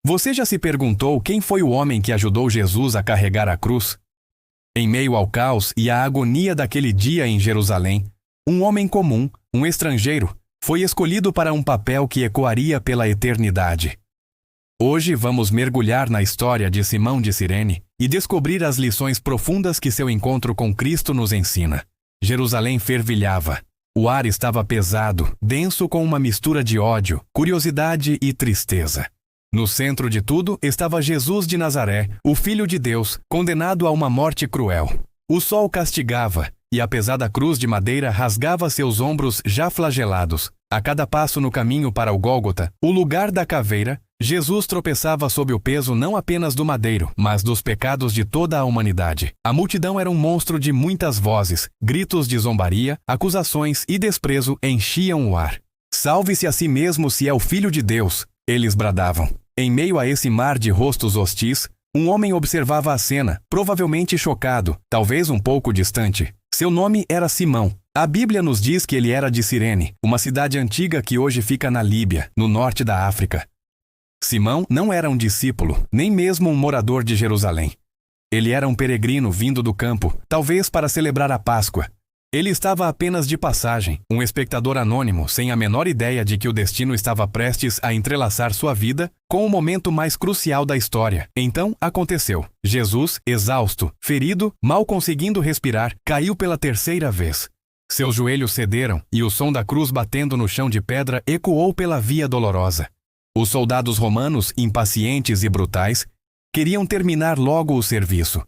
Você já se perguntou quem foi o homem que ajudou Jesus a carregar a cruz? Em meio ao caos e à agonia daquele dia em Jerusalém, um homem comum, um estrangeiro, foi escolhido para um papel que ecoaria pela eternidade. Hoje vamos mergulhar na história de Simão de Cirene e descobrir as lições profundas que seu encontro com Cristo nos ensina. Jerusalém fervilhava. O ar estava pesado, denso com uma mistura de ódio, curiosidade e tristeza. No centro de tudo estava Jesus de Nazaré, o Filho de Deus, condenado a uma morte cruel. O sol castigava, e a pesada cruz de madeira rasgava seus ombros já flagelados. A cada passo no caminho para o Gólgota, o lugar da caveira, Jesus tropeçava sob o peso não apenas do madeiro, mas dos pecados de toda a humanidade. A multidão era um monstro de muitas vozes, gritos de zombaria, acusações e desprezo enchiam o ar. Salve-se a si mesmo se é o Filho de Deus, eles bradavam. Em meio a esse mar de rostos hostis, um homem observava a cena, provavelmente chocado, talvez um pouco distante. Seu nome era Simão. A Bíblia nos diz que ele era de Cirene, uma cidade antiga que hoje fica na Líbia, no norte da África. Simão não era um discípulo, nem mesmo um morador de Jerusalém. Ele era um peregrino vindo do campo, talvez para celebrar a Páscoa. Ele estava apenas de passagem, um espectador anônimo, sem a menor ideia de que o destino estava prestes a entrelaçar sua vida com o momento mais crucial da história. Então, aconteceu. Jesus, exausto, ferido, mal conseguindo respirar, caiu pela terceira vez. Seus joelhos cederam e o som da cruz batendo no chão de pedra ecoou pela via dolorosa. Os soldados romanos, impacientes e brutais, queriam terminar logo o serviço.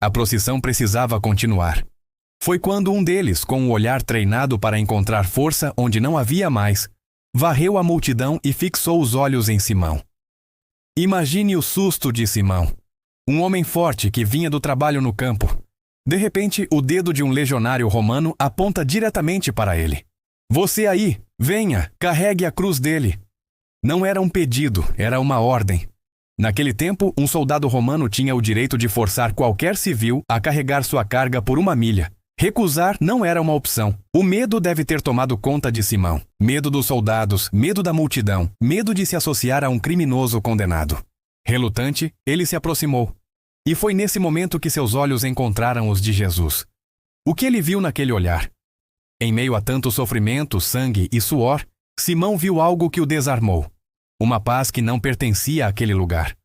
A procissão precisava continuar. Foi quando um deles, com um olhar treinado para encontrar força onde não havia mais, varreu a multidão e fixou os olhos em Simão. Imagine o susto de Simão. Um homem forte que vinha do trabalho no campo. De repente, o dedo de um legionário romano aponta diretamente para ele. Você aí, venha, carregue a cruz dele. Não era um pedido, era uma ordem. Naquele tempo, um soldado romano tinha o direito de forçar qualquer civil a carregar sua carga por 1 milha. Recusar não era uma opção. O medo deve ter tomado conta de Simão. Medo dos soldados, medo da multidão, medo de se associar a um criminoso condenado. Relutante, ele se aproximou. E foi nesse momento que seus olhos encontraram os de Jesus. O que ele viu naquele olhar? Em meio a tanto sofrimento, sangue e suor, Simão viu algo que o desarmou. Uma paz que não pertencia àquele lugar.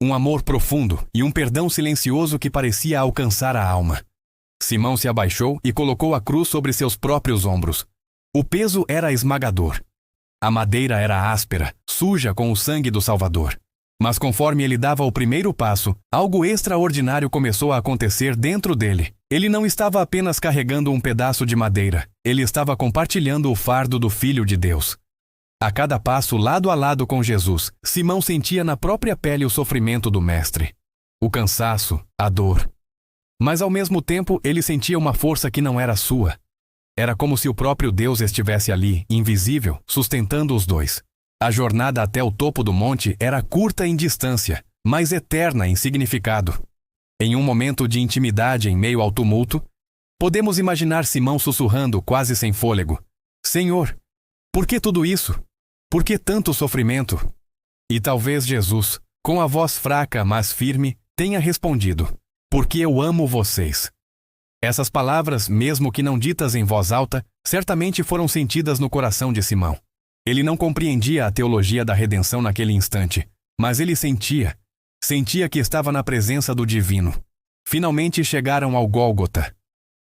Um amor profundo e um perdão silencioso que parecia alcançar a alma. Simão se abaixou e colocou a cruz sobre seus próprios ombros. O peso era esmagador. A madeira era áspera, suja com o sangue do Salvador. Mas conforme ele dava o primeiro passo, algo extraordinário começou a acontecer dentro dele. Ele não estava apenas carregando um pedaço de madeira, ele estava compartilhando o fardo do Filho de Deus. A cada passo, lado a lado com Jesus, Simão sentia na própria pele o sofrimento do Mestre. O cansaço, a dor. Mas ao mesmo tempo, ele sentia uma força que não era sua. Era como se o próprio Deus estivesse ali, invisível, sustentando os dois. A jornada até o topo do monte era curta em distância, mas eterna em significado. Em um momento de intimidade em meio ao tumulto, podemos imaginar Simão sussurrando quase sem fôlego: Senhor, por que tudo isso? Por que tanto sofrimento? E talvez Jesus, com a voz fraca, mas firme, tenha respondido: porque eu amo vocês. Essas palavras, mesmo que não ditas em voz alta, certamente foram sentidas no coração de Simão. Ele não compreendia a teologia da redenção naquele instante, mas ele sentia que estava na presença do divino. Finalmente chegaram ao Gólgota.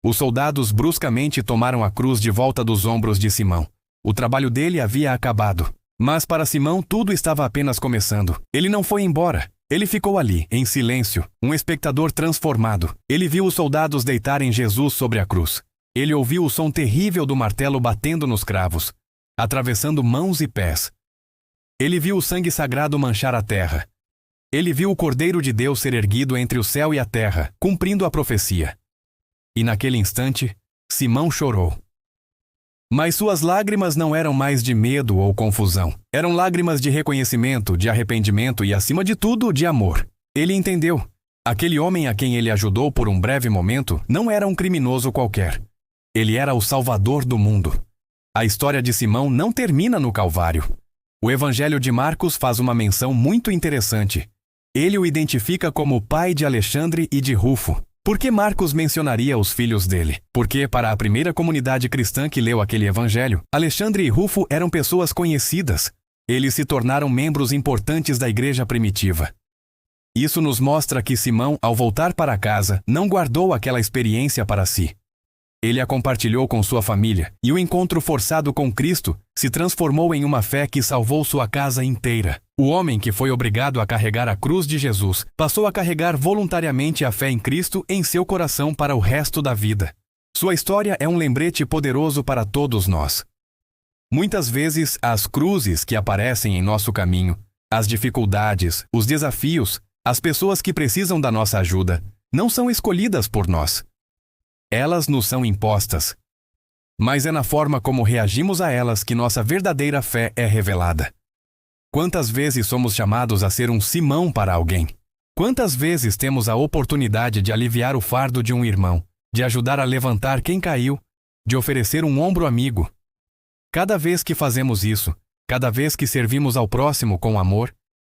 Os soldados bruscamente tomaram a cruz de volta dos ombros de Simão. O trabalho dele havia acabado. Mas para Simão tudo estava apenas começando. Ele não foi embora. Ele ficou ali, em silêncio, um espectador transformado. Ele viu os soldados deitarem Jesus sobre a cruz. Ele ouviu o som terrível do martelo batendo nos cravos, atravessando mãos e pés. Ele viu o sangue sagrado manchar a terra. Ele viu o Cordeiro de Deus ser erguido entre o céu e a terra, cumprindo a profecia. E naquele instante, Simão chorou. Mas suas lágrimas não eram mais de medo ou confusão. Eram lágrimas de reconhecimento, de arrependimento e, acima de tudo, de amor. Ele entendeu. Aquele homem a quem ele ajudou por um breve momento não era um criminoso qualquer. Ele era o Salvador do mundo. A história de Simão não termina no Calvário. O Evangelho de Marcos faz uma menção muito interessante. Ele o identifica como pai de Alexandre e de Rufo. Por que Marcos mencionaria os filhos dele? Porque, para a primeira comunidade cristã que leu aquele evangelho, Alexandre e Rufo eram pessoas conhecidas. Eles se tornaram membros importantes da igreja primitiva. Isso nos mostra que Simão, ao voltar para casa, não guardou aquela experiência para si. Ele a compartilhou com sua família, e o encontro forçado com Cristo se transformou em uma fé que salvou sua casa inteira. O homem que foi obrigado a carregar a cruz de Jesus passou a carregar voluntariamente a fé em Cristo em seu coração para o resto da vida. Sua história é um lembrete poderoso para todos nós. Muitas vezes, as cruzes que aparecem em nosso caminho, as dificuldades, os desafios, as pessoas que precisam da nossa ajuda, não são escolhidas por nós. Elas nos são impostas. Mas é na forma como reagimos a elas que nossa verdadeira fé é revelada. Quantas vezes somos chamados a ser um Simão para alguém? Quantas vezes temos a oportunidade de aliviar o fardo de um irmão, de ajudar a levantar quem caiu, de oferecer um ombro amigo? Cada vez que fazemos isso, cada vez que servimos ao próximo com amor,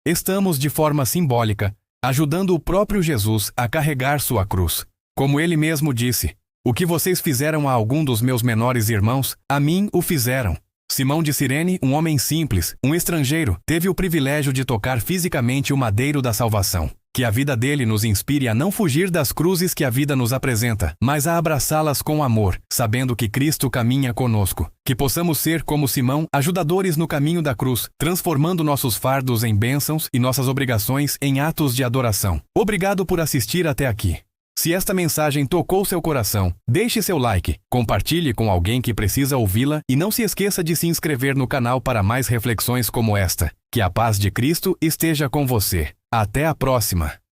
estamos, de forma simbólica, ajudando o próprio Jesus a carregar sua cruz. Como ele mesmo disse: "O que vocês fizeram a algum dos meus menores irmãos, a mim o fizeram." Simão de Cirene, um homem simples, um estrangeiro, teve o privilégio de tocar fisicamente o madeiro da salvação. Que a vida dele nos inspire a não fugir das cruzes que a vida nos apresenta, mas a abraçá-las com amor, sabendo que Cristo caminha conosco. Que possamos ser, como Simão, ajudadores no caminho da cruz, transformando nossos fardos em bênçãos e nossas obrigações em atos de adoração. Obrigado por assistir até aqui. Se esta mensagem tocou seu coração, deixe seu like, compartilhe com alguém que precisa ouvi-la e não se esqueça de se inscrever no canal para mais reflexões como esta. Que a paz de Cristo esteja com você. Até a próxima!